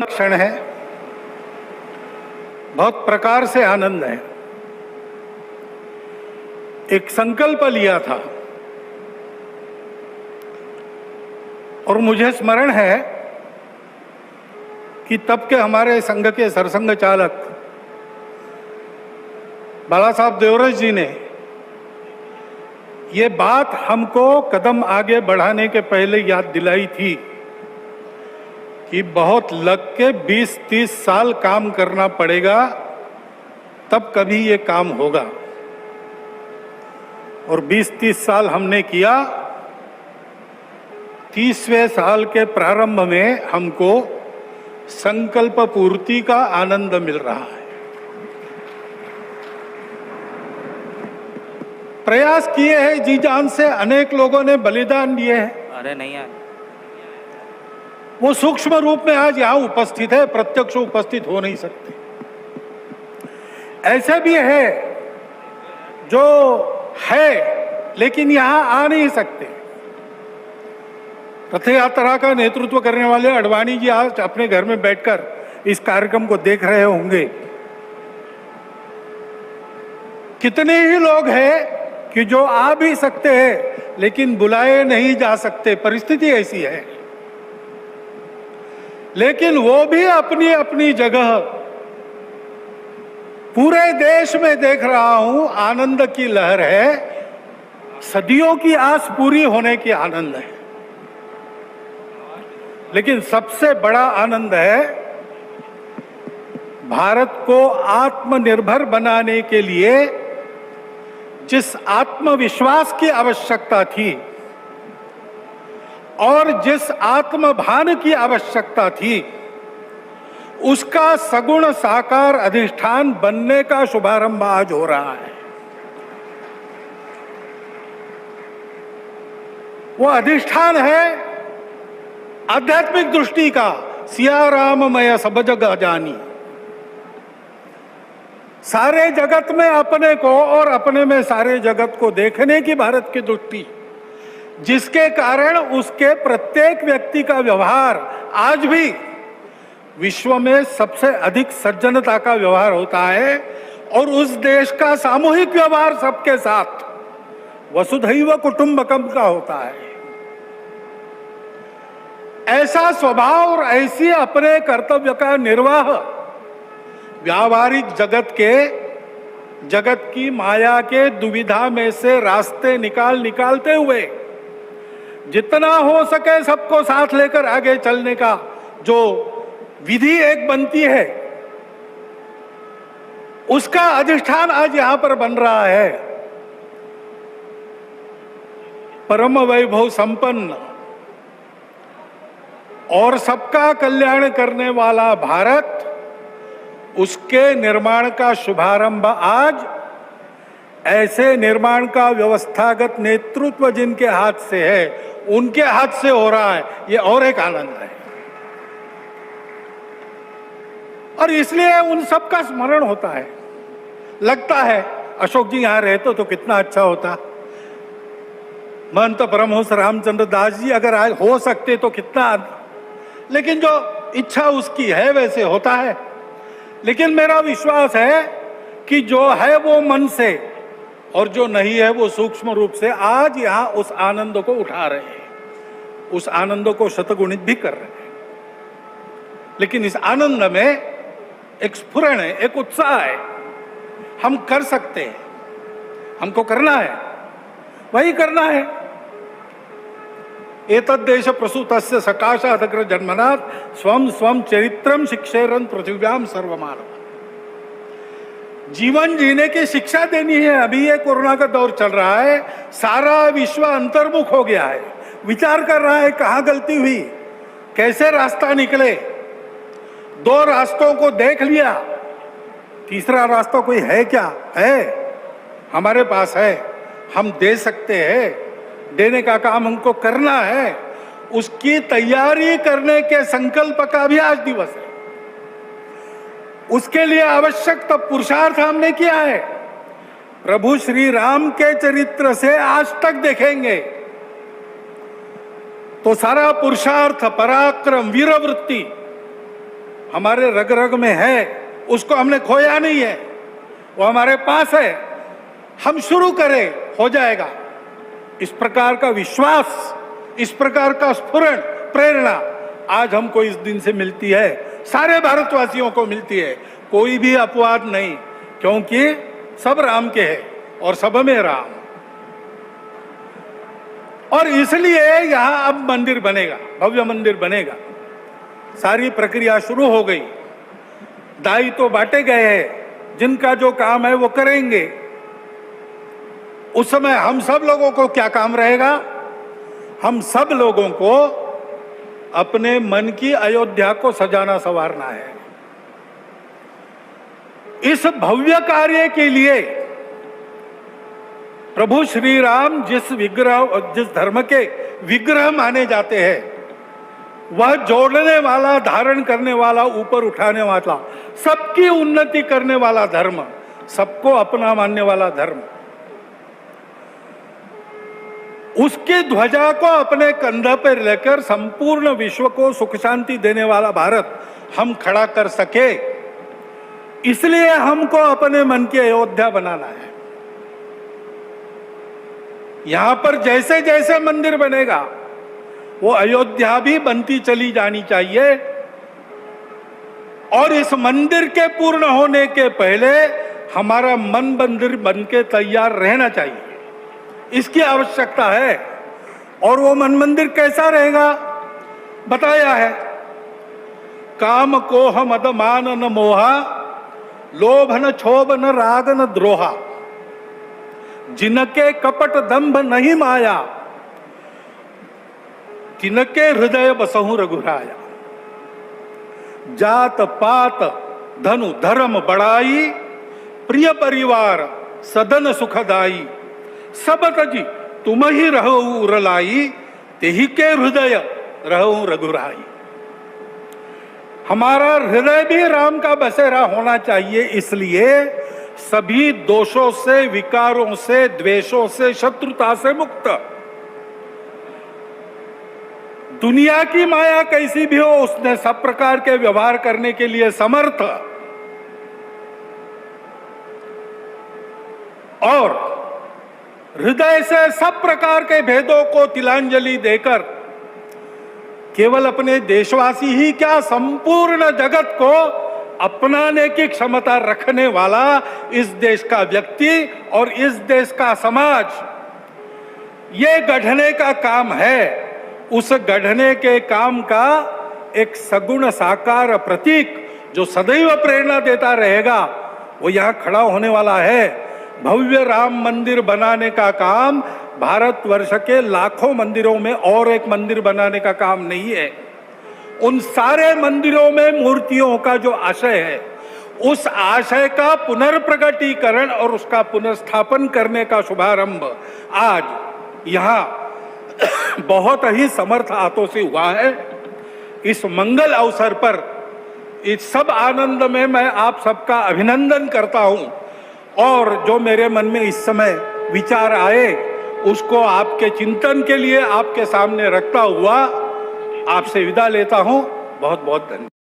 क्षण है, बहुत प्रकार से आनंद है। एक संकल्प लिया था और मुझे स्मरण है कि तब के हमारे संघ के सरसंघ चालक बाला साहब देवरस जी ने ये बात हमको कदम आगे बढ़ाने के पहले याद दिलाई थी कि बहुत लग के 20-30 साल काम करना पड़ेगा, तब कभी ये काम होगा। और 20-30 साल हमने किया। 30वें साल के प्रारंभ में हमको संकल्प पूर्ति का आनंद मिल रहा है। प्रयास किए हैं जी जान से, अनेक लोगों ने बलिदान दिए हैं। अरे नहीं यार, वो सूक्ष्म रूप में आज यहां उपस्थित है, प्रत्यक्ष उपस्थित हो नहीं सकते। ऐसे भी है जो है लेकिन यहां आ नहीं सकते। रथ यात्रा का नेतृत्व करने वाले अडवाणी जी आज अपने घर में बैठकर इस कार्यक्रम को देख रहे होंगे। कितने ही लोग हैं कि जो आ भी सकते हैं लेकिन बुलाए नहीं जा सकते, परिस्थिति ऐसी है। लेकिन वो भी अपनी अपनी जगह, पूरे देश में देख रहा हूं आनंद की लहर है। सदियों की आस पूरी होने की आनंद है। लेकिन सबसे बड़ा आनंद है भारत को आत्मनिर्भर बनाने के लिए जिस आत्मविश्वास की आवश्यकता थी और जिस आत्मभान की आवश्यकता थी, उसका सगुण साकार अधिष्ठान बनने का शुभारंभ आज हो रहा है। वो अधिष्ठान है आध्यात्मिक दृष्टि का। सिया राममय सब जग जानी। सारे जगत में अपने को और अपने में सारे जगत को देखने की भारत की दृष्टि, जिसके कारण उसके प्रत्येक व्यक्ति का व्यवहार आज भी विश्व में सबसे अधिक सज्जनता का व्यवहार होता है। और उस देश का सामूहिक व्यवहार सबके साथ वसुधैव कुटुंबकम का होता है। ऐसा स्वभाव और ऐसी अपने कर्तव्य का निर्वाह व्यावहारिक जगत की माया के दुविधा में से रास्ते निकालते हुए जितना हो सके सबको साथ लेकर आगे चलने का जो विधि एक बनती है, उसका अधिष्ठान आज यहां पर बन रहा है। परम वैभव संपन्न और सबका कल्याण करने वाला भारत, उसके निर्माण का शुभारंभ आज ऐसे निर्माण का व्यवस्थागत नेतृत्व जिनके हाथ से है, उनके हाथ से हो रहा है। ये और एक आनंद है। और इसलिए उन सब का स्मरण होता है। लगता है अशोक जी यहां रहते तो कितना अच्छा होता। महंत परमहंस रामचंद्र दास जी अगर आज हो सकते तो कितना। लेकिन जो इच्छा उसकी है वैसे होता है। लेकिन मेरा विश्वास है कि जो है वो मन से और जो नहीं है वो सूक्ष्म रूप से आज यहां उस आनंद को उठा रहे हैं, उस आनंद को शतगुणित भी कर रहे हैं। लेकिन इस आनंद में एक स्फुरण है, एक उत्साह है। हम कर सकते हैं, हमको करना है, वही करना है। एतद्देश प्रसूतस्य सकाशादग्र जन्मनात् स्वम स्वम चरित्रम शिक्षेरन पृथिव्याम सर्वमानव। जीवन जीने की शिक्षा देनी है। अभी ये कोरोना का दौर चल रहा है, सारा विश्व अंतर्मुख हो गया है, विचार कर रहा है कहाँ गलती हुई, कैसे रास्ता निकले। 2 रास्तों को देख लिया, तीसरा रास्ता कोई है क्या? है, हमारे पास है, हम दे सकते हैं। देने का काम हमको करना है। उसकी तैयारी करने के संकल्प का भी आज दिवस है। उसके लिए आवश्यक तो पुरुषार्थ हमने किया है। प्रभु श्री राम के चरित्र से आज तक देखेंगे तो सारा पुरुषार्थ, पराक्रम, वीरवृत्ति हमारे रग रग में है, उसको हमने खोया नहीं है, वो हमारे पास है। हम शुरू करें, हो जाएगा। इस प्रकार का विश्वास, इस प्रकार का स्फुरण, प्रेरणा आज हमको इस दिन से मिलती है, सारे भारतवासियों को मिलती है। कोई भी अपवाद नहीं, क्योंकि सब राम के हैं और सब में राम। और इसलिए यहां अब मंदिर बनेगा, भव्य मंदिर बनेगा। सारी प्रक्रिया शुरू हो गई, दाई तो बांटे गए हैं, जिनका जो काम है वो करेंगे। उस समय हम सब लोगों को क्या काम रहेगा? हम सब लोगों को अपने मन की अयोध्या को सजाना संवारना है। इस भव्य कार्य के लिए प्रभु श्री राम जिस धर्म के विग्रह माने जाते हैं, वह जोड़ने वाला, धारण करने वाला, ऊपर उठाने वाला, सबकी उन्नति करने वाला धर्म, सबको अपना मानने वाला धर्म, उसकी ध्वजा को अपने कंधे पर लेकर संपूर्ण विश्व को सुख शांति देने वाला भारत हम खड़ा कर सके, इसलिए हमको अपने मन की अयोध्या बनाना है। यहां पर जैसे जैसे मंदिर बनेगा, वो अयोध्या भी बनती चली जानी चाहिए। और इस मंदिर के पूर्ण होने के पहले हमारा मन मंदिर बन के तैयार रहना चाहिए, इसकी आवश्यकता है। और वो मन मंदिर कैसा रहेगा बताया है। काम कोह मद मान न मोहा, लोभ न क्षोभ न राग न द्रोहा, जिनके कपट दंभ नहीं माया, जिनके हृदय बसहु रघुराया। जात पात धनु धर्म बड़ाई, प्रिय परिवार सदन सुखदाई, सब तजी तुम ही रहो उरलाई, तेहि के हृदय रहो रघुराई। हमारा हृदय भी राम का बसेरा होना चाहिए, इसलिए सभी दोषों से, विकारों से, द्वेषों से, शत्रुता से मुक्त। दुनिया की माया कैसी भी हो, उसने सब प्रकार के व्यवहार करने के लिए समर्थ। और हृदय से सब प्रकार के भेदों को तिलांजलि देकर केवल अपने देशवासी ही क्या, संपूर्ण जगत को अपनाने की क्षमता रखने वाला इस देश का व्यक्ति और इस देश का समाज, ये गढ़ने का काम है। उस गढ़ने के काम का एक सगुण साकार प्रतीक जो सदैव प्रेरणा देता रहेगा, वो यहाँ खड़ा होने वाला है। भव्य राम मंदिर बनाने का काम भारतवर्ष के लाखों मंदिरों में और एक मंदिर बनाने का काम नहीं है। उन सारे मंदिरों में मूर्तियों का जो आशय है, उस आशय का पुनर्प्रगटीकरण और उसका पुनर्स्थापन करने का शुभारंभ आज यहाँ बहुत ही समर्थ हाथों से हुआ है। इस मंगल अवसर पर, इस सब आनंद में मैं आप सबका अभिनंदन करता हूं। और जो मेरे मन में इस समय विचार आए, उसको आपके चिंतन के लिए आपके सामने रखता हुआ आपसे विदा लेता हूं। बहुत बहुत धन्यवाद।